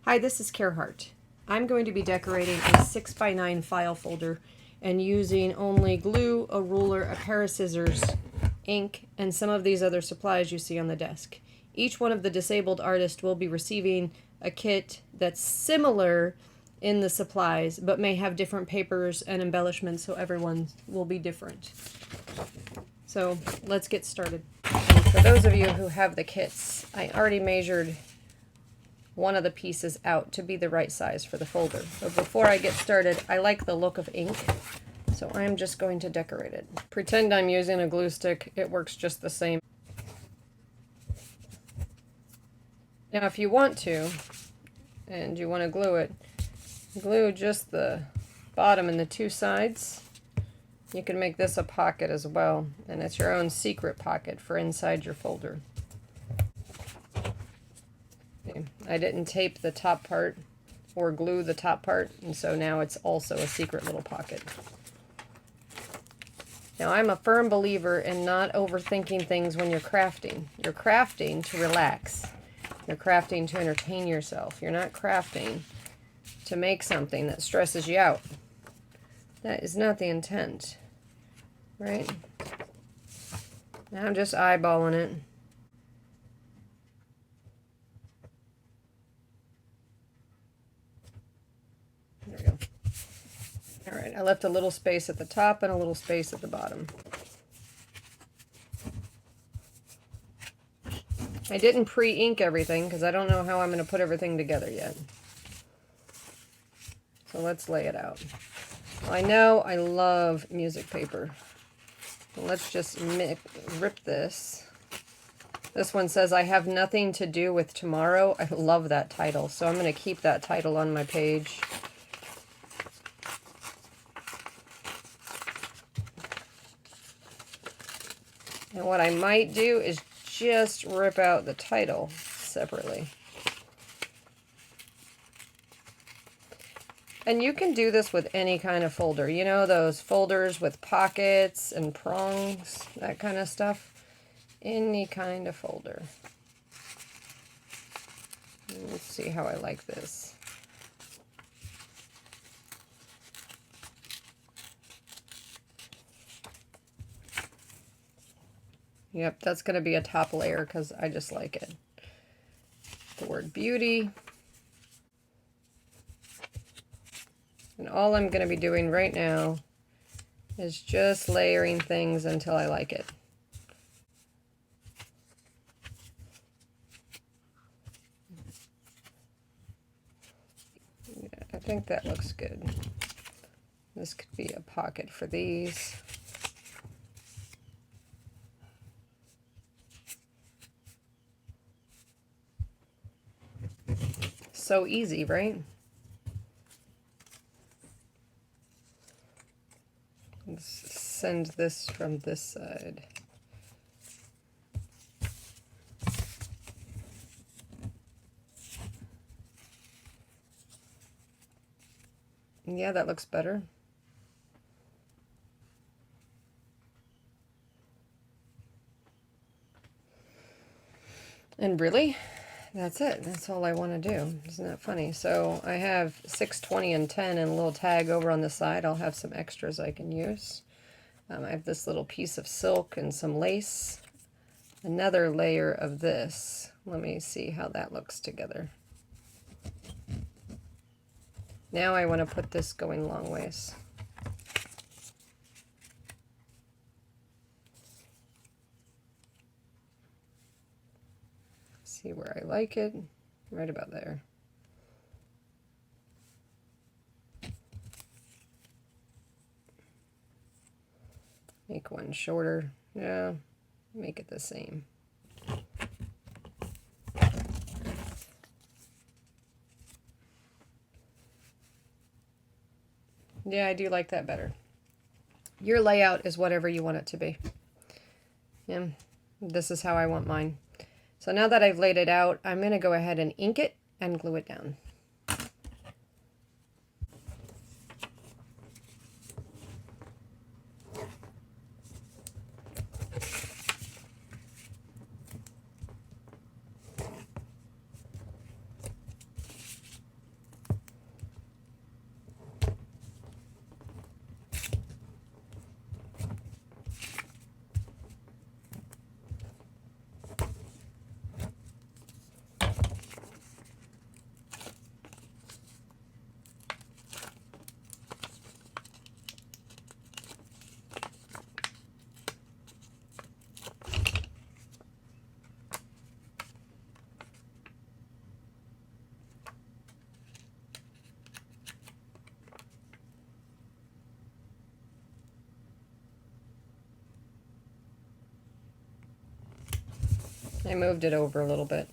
Hi, this is Hart. I'm going to be decorating a 6x9 file folder and using only glue, a ruler, a pair of scissors, ink, and some of these other supplies you see on the desk. Each one of the disabled artists will be receiving a kit that's similar in the supplies, but may have different papers and embellishments, so everyone will be different. So let's get started. And for those of you who have the kits, I already measured one of the pieces out to be the right size for the folder. But before I get started, I like the look of ink, so I'm just going to decorate it. Pretend I'm using a glue stick, it works just the same. Now if you want to, and you want to glue it, glue just the bottom and the two sides. You can make this a pocket as well, and it's your own secret pocket for inside your folder. I didn't tape the top part or glue the top part, and so now it's also a secret little pocket. Now I'm a firm believer in not overthinking things when you're crafting. You're crafting to relax. You're crafting to entertain yourself. You're not crafting to make something that stresses you out. That is not the intent, right? Now I'm just eyeballing it. There we go. All right, I left a little space at the top and a little space at the bottom. I didn't pre-ink everything because I don't know how I'm going to put everything together yet. So let's lay it out. I know I love music paper. So let's just rip this. This one says, I have nothing to do with tomorrow. I love that title, so I'm going to keep that title on my page. And what I might do is just rip out the title separately. And you can do this with any kind of folder. You know, those folders with pockets and prongs, that kind of stuff. Any kind of folder. Let's see how I like this. Yep, that's going to be a top layer because I just like it. The word beauty. And all I'm going to be doing right now is just layering things until I like it. Yeah, I think that looks good. This could be a pocket for these. So easy, right? Let's send this from this side. Yeah, that looks better. And really, that's it. That's all I want to do. Isn't that funny? So I have 6, 20, and 10 and a little tag over on the side. I'll have some extras I can use. I have this little piece of silk and some lace. Another layer of this. Let me see how that looks together. Now I want to put this going long ways. See where I like it. Right about there. Make one shorter. Yeah, make it the same. Yeah, I do like that better. Your layout is whatever you want it to be. Yeah, this is how I want mine. So now that I've laid it out, I'm going to go ahead and ink it and glue it down. I moved it over a little bit.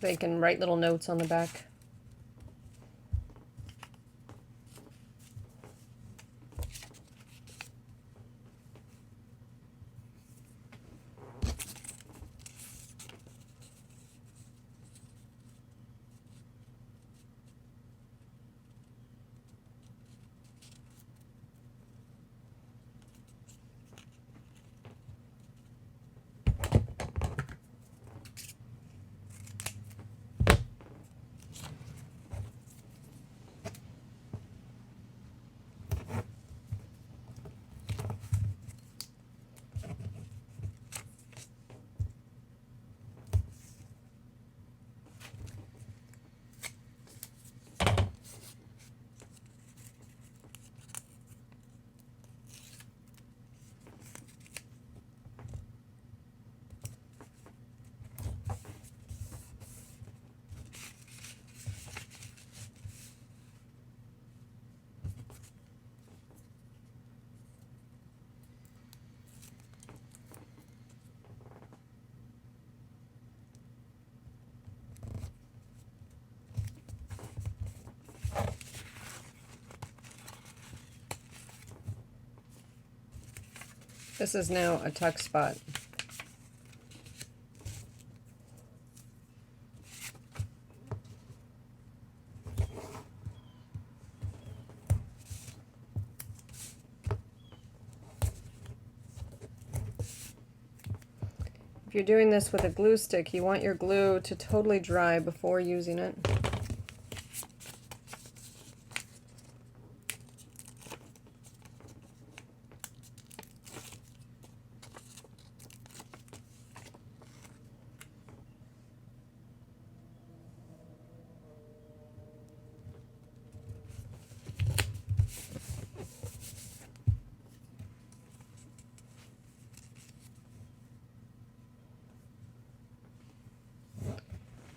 They can write little notes on the back. This is now a tuck spot. If you're doing this with a glue stick, you want your glue to totally dry before using it.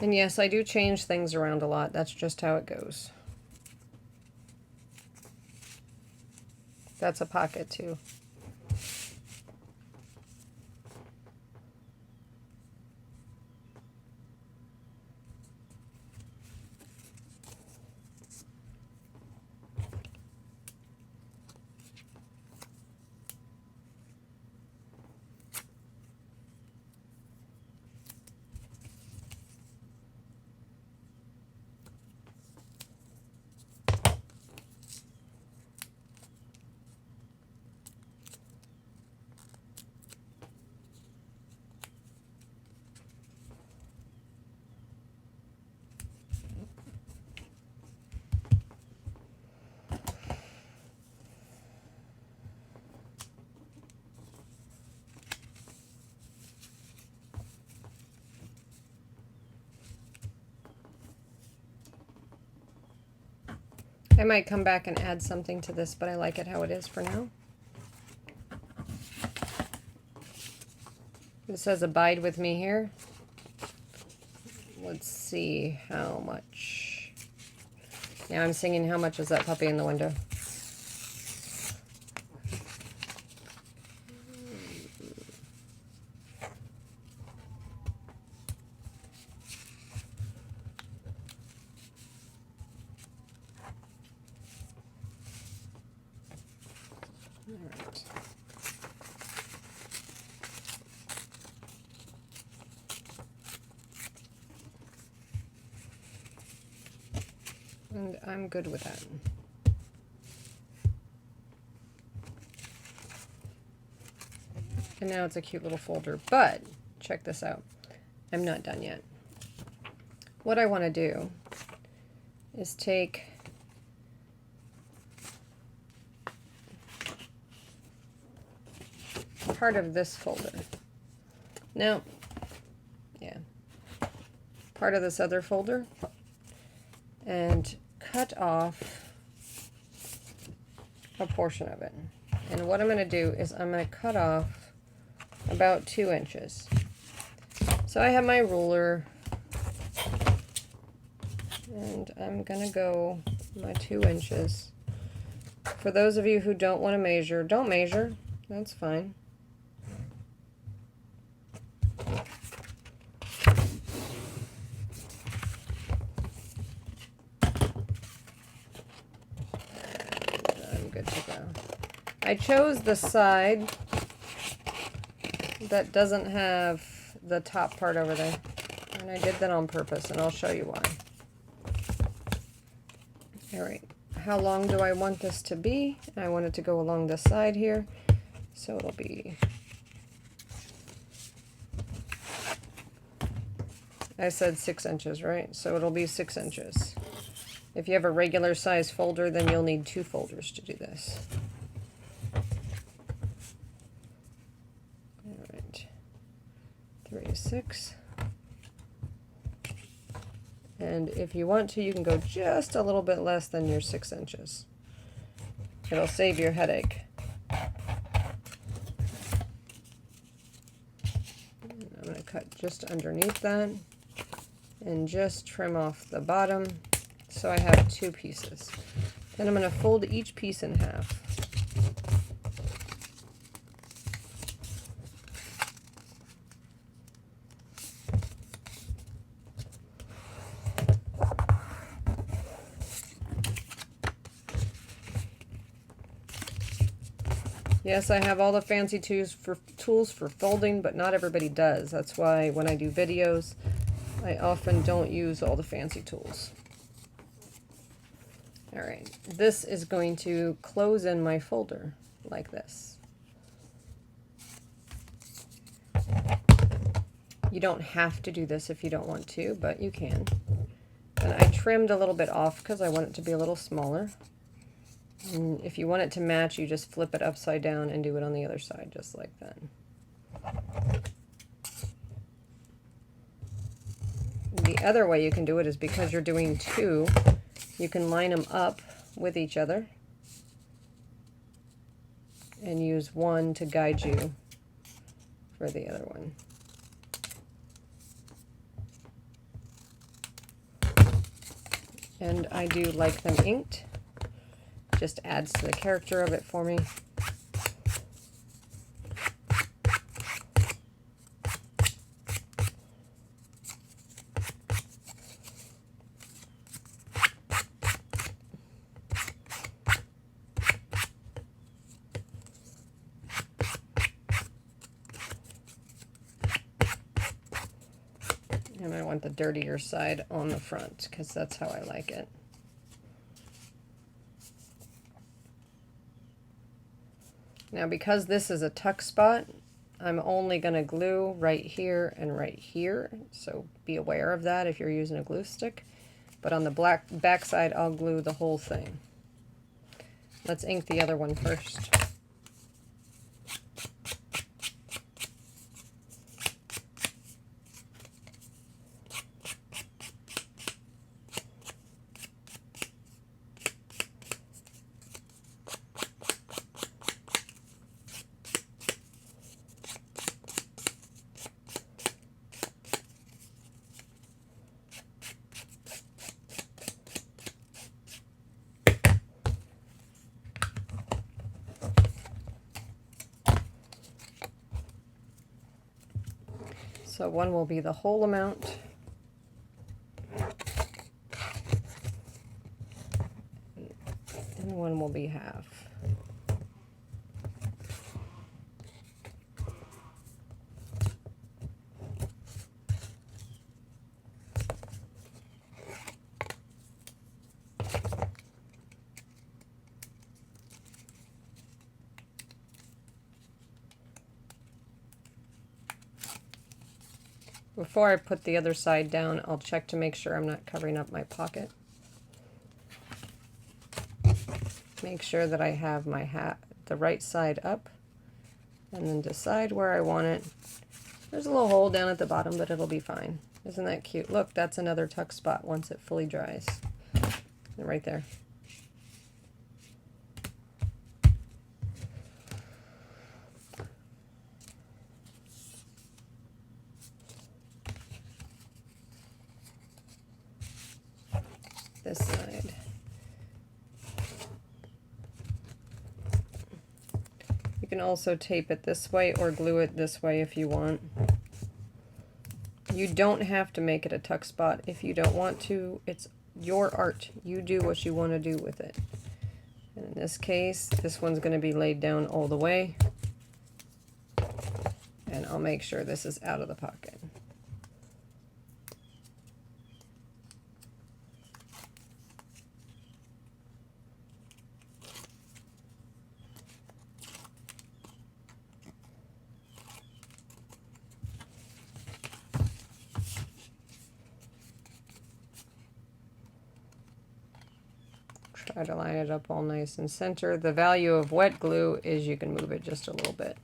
And yes, I do change things around a lot. That's just how it goes. That's a pocket too. I might come back and add something to this, but I like it how it is for now. It says abide with me here. Let's see how much. Now I'm singing How Much Is That Puppy in the Window. And I'm good with that. And now it's a cute little folder, but check this out. I'm not done yet. What I want to do is take part of this folder. No, yeah, part of this other folder, and cut off a portion of it. And what I'm going to do is I'm going to cut off about 2 inches. So I have my ruler, and I'm going to go my 2 inches. For those of you who don't want to measure, don't measure. That's fine. I'm good to go. I chose the side that doesn't have the top part over there. And I did that on purpose, and I'll show you why. Alright, how long do I want this to be? I want it to go along this side here. So it'll be, I said 6 inches, right? So it'll be 6 inches. If you have a regular size folder, then you'll need 2 folders to do this. Alright, 3, 6. And if you want to, you can go just a little bit less than your 6 inches. It'll save your headache. I'm going to cut just underneath that and just trim off the bottom so I have 2 pieces. Then I'm going to fold each piece in half. Yes, I have all the fancy tools for folding, but not everybody does. That's why when I do videos, I often don't use all the fancy tools. Alright, this is going to close in my folder like this. You don't have to do this if you don't want to, but you can. And I trimmed a little bit off because I want it to be a little smaller. And if you want it to match, you just flip it upside down and do it on the other side, just like that. The other way you can do it is because you're doing 2, you can line them up with each other and use one to guide you for the other one. And I do like them inked. Just adds to the character of it for me. And I want the dirtier side on the front because that's how I like it. Now because this is a tuck spot, I'm only going to glue right here and right here, so be aware of that if you're using a glue stick. But on the back side, I'll glue the whole thing. Let's ink the other one first. So one will be the whole amount. And one will be half. Before I put the other side down, I'll check to make sure I'm not covering up my pocket. Make sure that I have my the right side up and then decide where I want it. There's a little hole down at the bottom, but it'll be fine. Isn't that cute? Look, that's another tuck spot once it fully dries. Right there. This side. You can also tape it this way or glue it this way if you want. You don't have to make it a tuck spot if you don't want to. It's your art. You do what you want to do with it. And in this case, this one's going to be laid down all the way. And I'll make sure this is out of the pocket. Try to line it up all nice and center. The value of wet glue is you can move it just a little bit.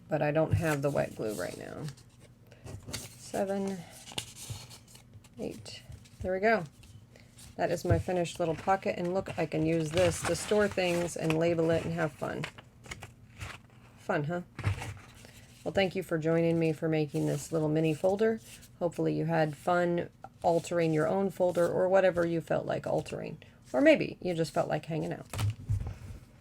But I don't have the wet glue right now. 7, 8. There we go. That is my finished little pocket, and look, I can use this to store things and label it and have fun. Fun, huh? Well, thank you for joining me for making this little mini folder. Hopefully you had fun altering your own folder or whatever you felt like altering. Or maybe you just felt like hanging out.